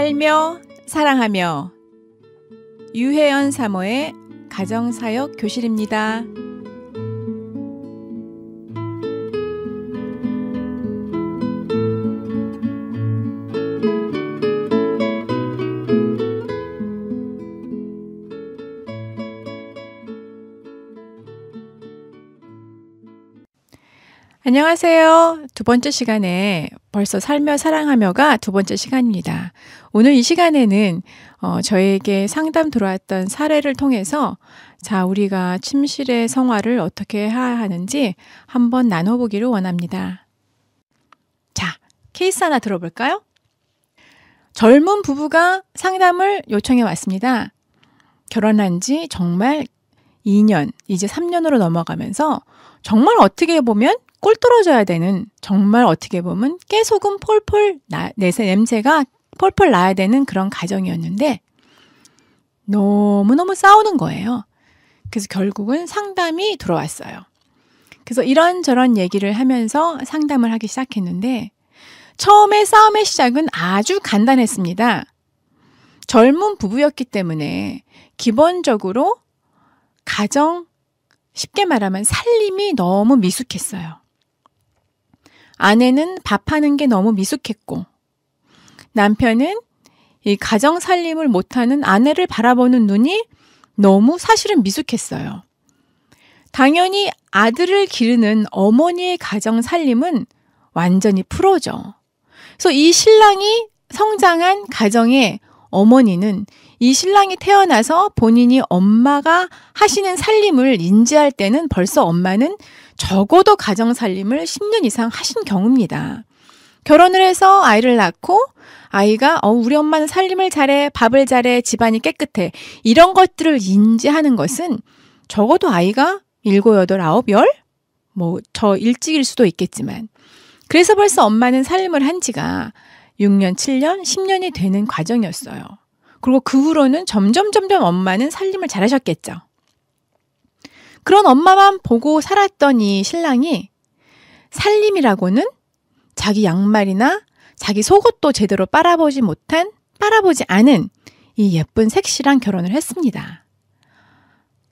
살며 사랑하며 유혜연 사모의 가정사역 교실입니다. 안녕하세요. 두 번째 시간에 벌써 살며 사랑하며가 두 번째 시간입니다. 오늘 이 시간에는 저에게 상담 들어왔던 사례를 통해서 우리가 침실의 생활을 어떻게 해야 하는지 한번 나눠보기를 원합니다. 케이스 하나 들어볼까요? 젊은 부부가 상담을 요청해 왔습니다. 결혼한 지 정말 2년, 이제 3년으로 넘어가면서 정말 어떻게 보면 꿀 떨어져야 되는, 정말 어떻게 보면 깨소금 폴폴 냄새가 폴폴 나야 되는 그런 가정이었는데 너무너무 싸우는 거예요. 그래서 결국은 상담이 들어왔어요. 그래서 이런저런 얘기를 하면서 상담을 하기 시작했는데 처음에 싸움의 시작은 아주 간단했습니다. 젊은 부부였기 때문에 기본적으로 가정, 쉽게 말하면 살림이 너무 미숙했어요. 아내는 밥하는 게 너무 미숙했고 남편은 이 가정 살림을 못하는 아내를 바라보는 눈이 너무 사실은 미숙했어요. 당연히 아들을 기르는 어머니의 가정 살림은 완전히 프로죠. 그래서 이 신랑이 성장한 가정의 어머니는 이 신랑이 태어나서 본인이 엄마가 하시는 살림을 인지할 때는 벌써 엄마는 적어도 가정 살림을 10년 이상 하신 경우입니다. 결혼을 해서 아이를 낳고 아이가 우리 엄마는 살림을 잘해, 밥을 잘해, 집안이 깨끗해 이런 것들을 인지하는 것은 적어도 아이가 7, 8, 9, 10? 저 일찍일 수도 있겠지만 그래서 벌써 엄마는 살림을 한 지가 6년, 7년, 10년이 되는 과정이었어요. 그리고 그 후로는 점점 엄마는 살림을 잘하셨겠죠. 그런 엄마만 보고 살았던 이 신랑이 살림이라고는 자기 양말이나 자기 속옷도 제대로 빨아보지 않은 이 예쁜 색시랑 결혼을 했습니다.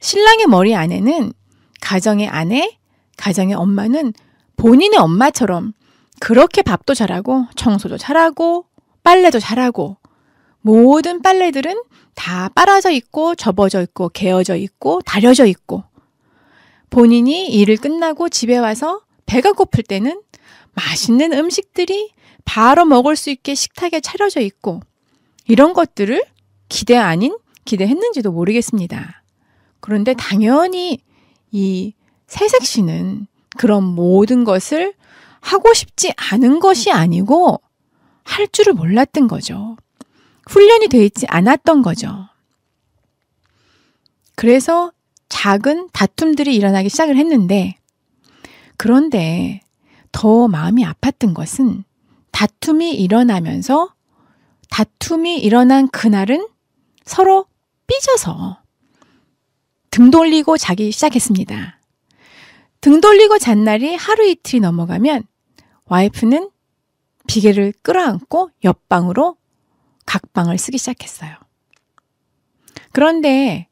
신랑의 머리 안에는 가정의 아내, 가정의 엄마는 본인의 엄마처럼 그렇게 밥도 잘하고 청소도 잘하고 빨래도 잘하고 모든 빨래들은 다 빨아져 있고 접어져 있고 개어져 있고 다려져 있고 본인이 일을 끝나고 집에 와서 배가 고플 때는 맛있는 음식들이 바로 먹을 수 있게 식탁에 차려져 있고 이런 것들을 기대했는지도 모르겠습니다. 그런데 당연히 이 새색 씨는 그런 모든 것을 하고 싶지 않은 것이 아니고 할 줄을 몰랐던 거죠. 훈련이 되어 있지 않았던 거죠. 그래서 작은 다툼들이 일어나기 시작을 했는데 그런데 더 마음이 아팠던 것은 다툼이 일어난 그날은 서로 삐져서 등 돌리고 자기 시작했습니다. 등 돌리고 잔 날이 하루 이틀이 넘어가면 와이프는 비계를 끌어안고 옆방으로 각방을 쓰기 시작했어요. 그런데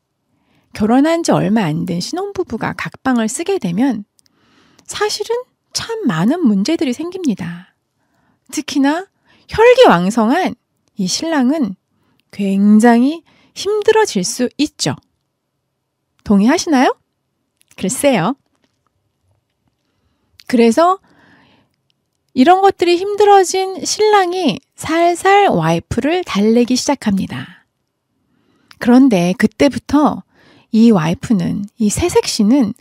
결혼한 지 얼마 안 된 신혼부부가 각방을 쓰게 되면 사실은 참 많은 문제들이 생깁니다. 특히나 혈기왕성한 이 신랑은 굉장히 힘들어질 수 있죠. 동의하시나요? 글쎄요. 그래서 이런 것들이 힘들어진 신랑이 살살 와이프를 달래기 시작합니다. 그런데 그때부터 이 와이프는, 이 새색 씨는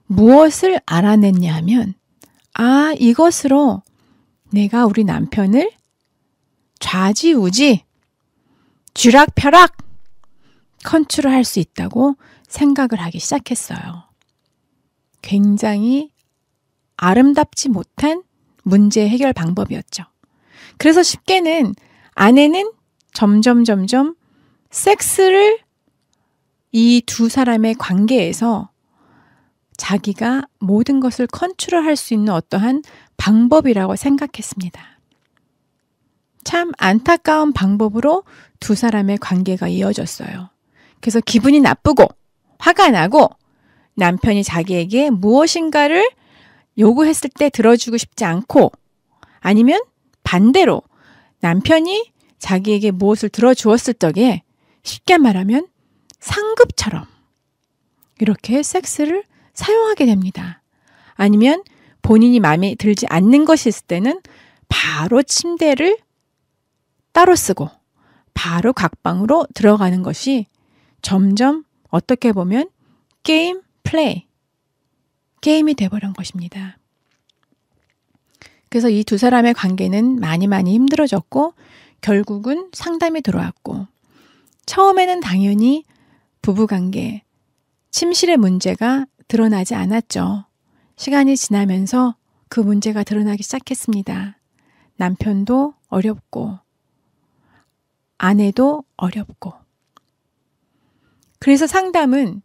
무엇을 알아냈냐 하면 이것으로 내가 우리 남편을 좌지우지, 쥐락펴락 컨트롤할 수 있다고 생각을 하기 시작했어요. 굉장히 아름답지 못한 문제 해결 방법이었죠. 그래서 쉽게는 아내는 점점 섹스를 이 두 사람의 관계에서 자기가 모든 것을 컨트롤할 수 있는 어떠한 방법이라고 생각했습니다. 참 안타까운 방법으로 두 사람의 관계가 이어졌어요. 그래서 기분이 나쁘고 화가 나고 남편이 자기에게 무엇인가를 요구했을 때 들어주고 싶지 않고 아니면 반대로 남편이 자기에게 무엇을 들어주었을 적에 쉽게 말하면 상급처럼 이렇게 섹스를 사용하게 됩니다. 아니면 본인이 마음에 들지 않는 것이 있을 때는 바로 침대를 따로 쓰고 바로 각방으로 들어가는 것이 점점 어떻게 보면 게임이 돼버린 것입니다. 그래서 이 두 사람의 관계는 많이 힘들어졌고 결국은 상담이 들어왔고 처음에는 당연히 부부관계, 침실의 문제가 드러나지 않았죠. 시간이 지나면서 그 문제가 드러나기 시작했습니다. 남편도 어렵고 아내도 어렵고 그래서 상담은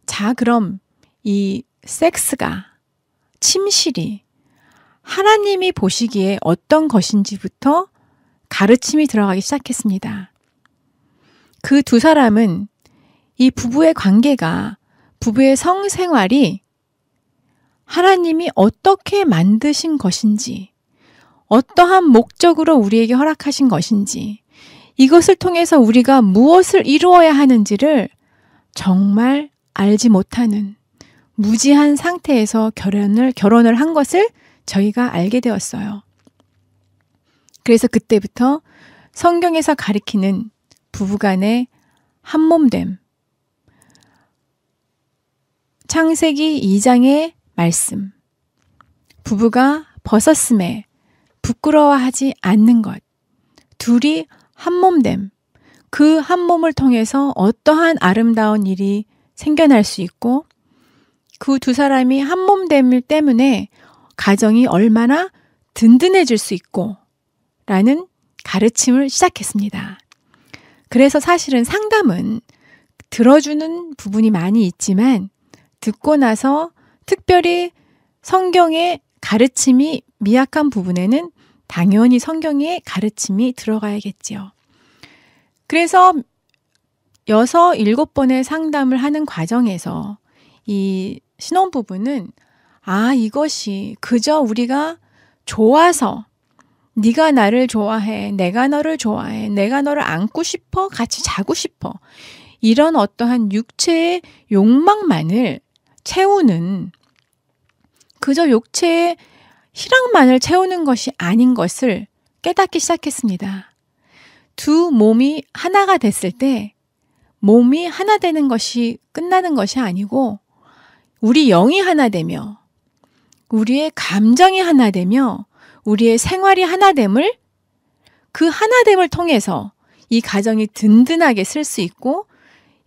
자 그럼 이 섹스가 침실이 하나님이 보시기에 어떤 것인지부터 가르침이 들어가기 시작했습니다. 그 두 사람은 이 부부의 관계가 부부의 성생활이 하나님이 어떻게 만드신 것인지 어떠한 목적으로 우리에게 허락하신 것인지 이것을 통해서 우리가 무엇을 이루어야 하는지를 정말 알지 못하는 무지한 상태에서 결혼을 한 것을 저희가 알게 되었어요. 그래서 그때부터 성경에서 가리키는 부부간의 한몸됨, 창세기 2장의 말씀, 부부가 벗었음에 부끄러워하지 않는 것, 둘이 한몸됨, 그 한몸을 통해서 어떠한 아름다운 일이 생겨날 수 있고 그 두 사람이 한몸됨 때문에 가정이 얼마나 든든해질 수 있고 라는 가르침을 시작했습니다. 그래서 사실은 상담은 들어주는 부분이 많이 있지만 듣고 나서 특별히 성경의 가르침이 미약한 부분에는 당연히 성경의 가르침이 들어가야겠지요. 그래서 6, 7번의 상담을 하는 과정에서 이 신혼부부는 이것이 그저 우리가 좋아서 네가 나를 좋아해, 내가 너를 좋아해, 내가 너를 안고 싶어, 같이 자고 싶어 이런 어떠한 육체의 욕망만을 채우는 그저 육체의 희락만을 채우는 것이 아닌 것을 깨닫기 시작했습니다. 두 몸이 하나가 됐을 때 몸이 하나 되는 것이 끝나는 것이 아니고 우리 영이 하나 되며 우리의 감정이 하나 되며 우리의 생활이 하나됨을 그 하나됨을 통해서 이 가정이 든든하게 쓸 수 있고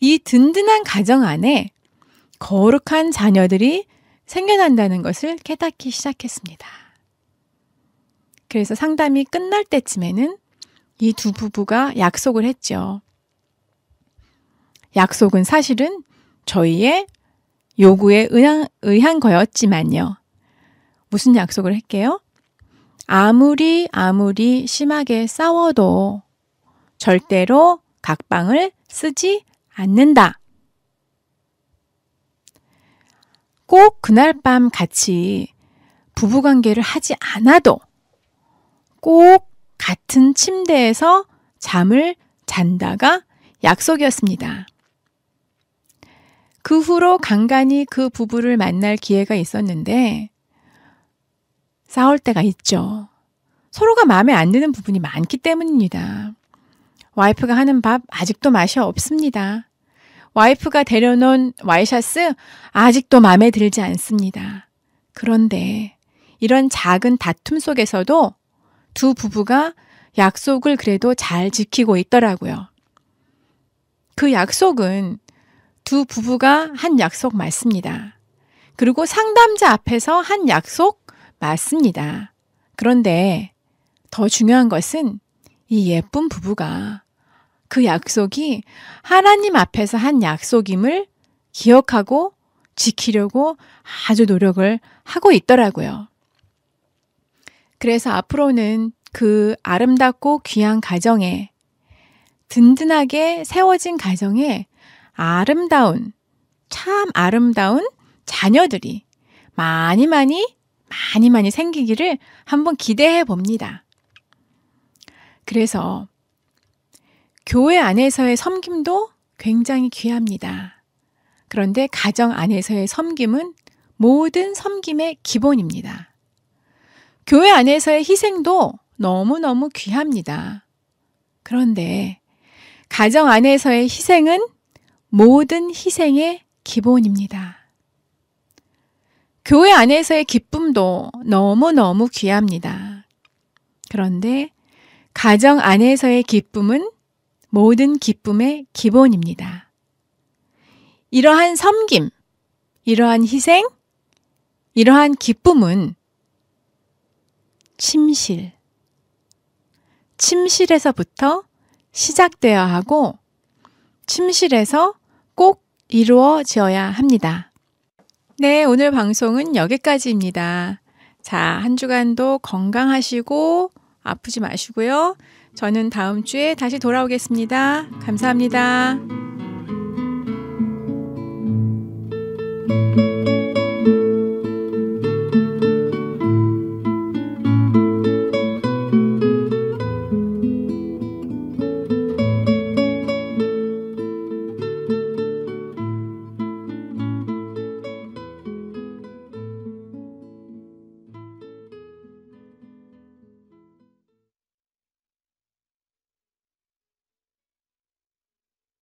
이 든든한 가정 안에 거룩한 자녀들이 생겨난다는 것을 깨닫기 시작했습니다. 그래서 상담이 끝날 때쯤에는 이 두 부부가 약속을 했죠. 약속은 사실은 저희의 요구에 의한 거였지만요. 무슨 약속을 할게요? 아무리 심하게 싸워도 절대로 각방을 쓰지 않는다. 꼭 그날 밤 같이 부부관계를 하지 않아도 꼭 같은 침대에서 잠을 잔다가 약속이었습니다. 그 후로 간간히 그 부부를 만날 기회가 있었는데 싸울 때가 있죠. 서로가 마음에 안 드는 부분이 많기 때문입니다. 와이프가 하는 밥 아직도 맛이 없습니다. 와이프가 데려놓은 와이셔츠 아직도 마음에 들지 않습니다. 그런데 이런 작은 다툼 속에서도 두 부부가 약속을 그래도 잘 지키고 있더라고요. 그 약속은 두 부부가 한 약속 맞습니다. 그리고 상담자 앞에서 한 약속 맞습니다. 그런데 더 중요한 것은 이 예쁜 부부가 그 약속이 하나님 앞에서 한 약속임을 기억하고 지키려고 아주 노력을 하고 있더라고요. 그래서 앞으로는 그 아름답고 귀한 가정에, 든든하게 세워진 가정에 참 아름다운 자녀들이 많이 생기기를 한번 기대해 봅니다. 그래서 교회 안에서의 섬김도 굉장히 귀합니다. 그런데 가정 안에서의 섬김은 모든 섬김의 기본입니다. 교회 안에서의 희생도 너무너무 귀합니다. 그런데 가정 안에서의 희생은 모든 희생의 기본입니다. 교회 안에서의 기쁨도 너무너무 귀합니다. 그런데 가정 안에서의 기쁨은 모든 기쁨의 기본입니다. 이러한 섬김, 이러한 희생, 이러한 기쁨은 침실에서부터 시작되어야 하고 침실에서 꼭 이루어져야 합니다. 네, 오늘 방송은 여기까지입니다. 자, 한 주간도 건강하시고 아프지 마시고요. 저는 다음 주에 다시 돌아오겠습니다. 감사합니다.